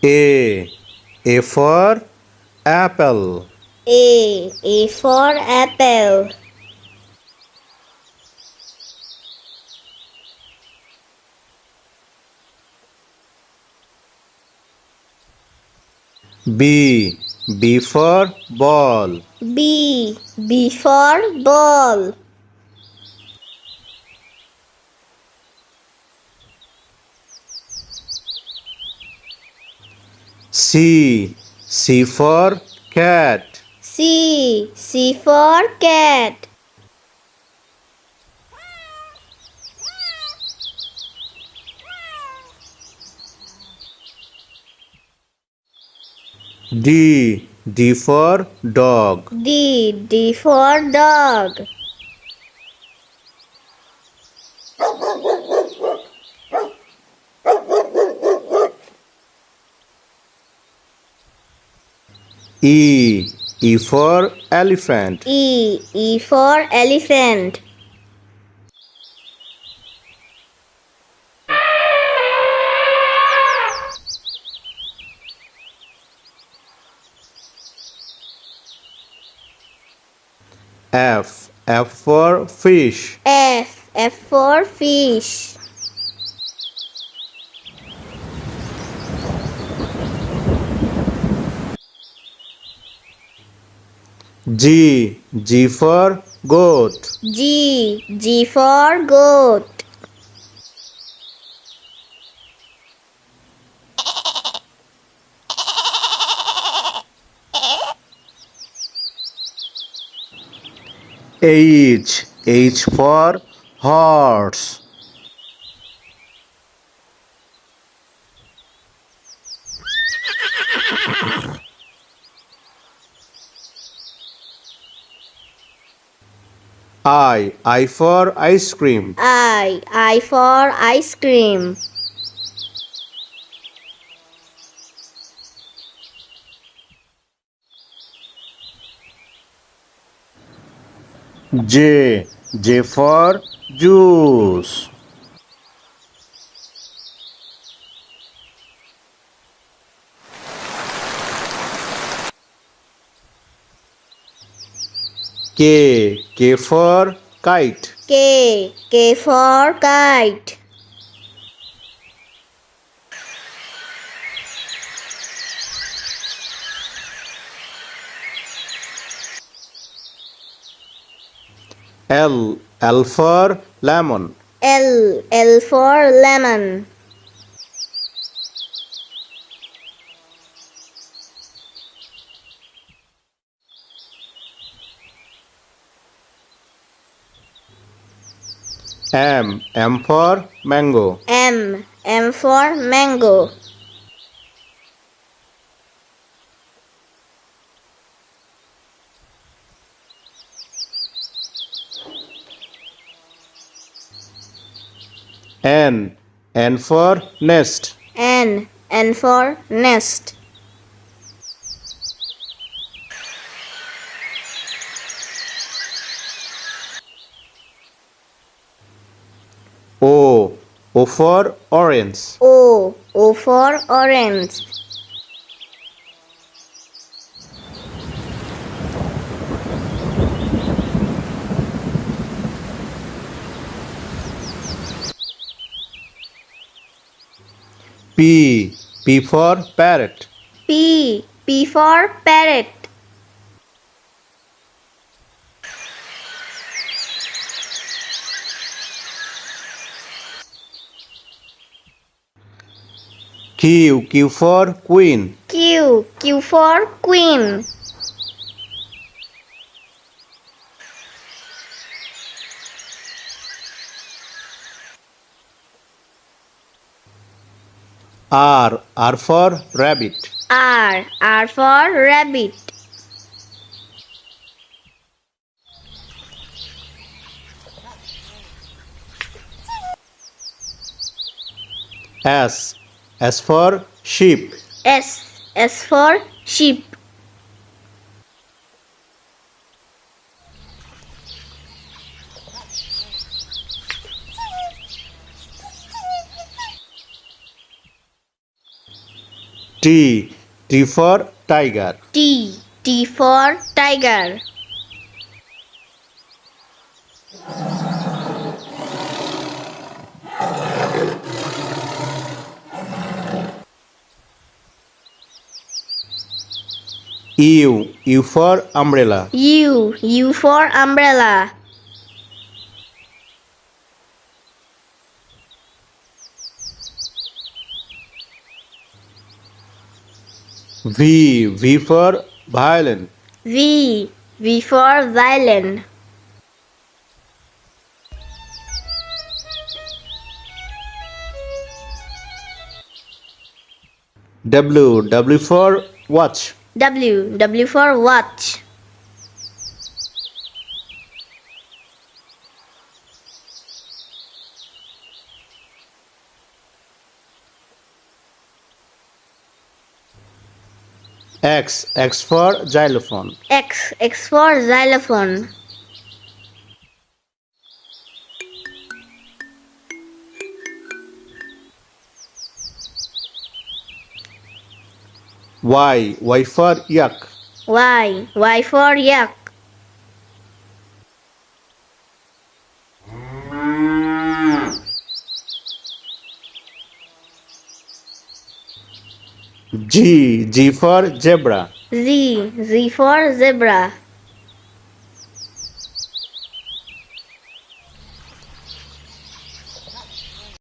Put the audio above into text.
A. A for apple. A for apple. B. B for ball. B for ball. C. C for cat. C for cat. D. D for dog. D for dog. E. E for elephant. E for elephant. F. F for fish. F for fish. G. G for goat. G for goat. H. H for horse. I for ice cream. I for ice cream. J. J for juice. K. K for kite. K for kite. L. L for lemon. L for lemon. M. M for mango. M for mango. N. N for nest. N for nest. O. O for orange. O for orange. P. P for parrot. P for parrot. Q. Q for queen. Q for queen. R. R for rabbit. R for rabbit. S. S for sheep. S for sheep. T. T for tiger. T. T for tiger. U. U for umbrella. U. U for umbrella. V. V for violin. V. V for violin. W. W for watch. W. W for watch. X. X for xylophone. X. X for xylophone. Y. Y for yak. Y. Y for yak. G. G for zebra. Z. Z for zebra.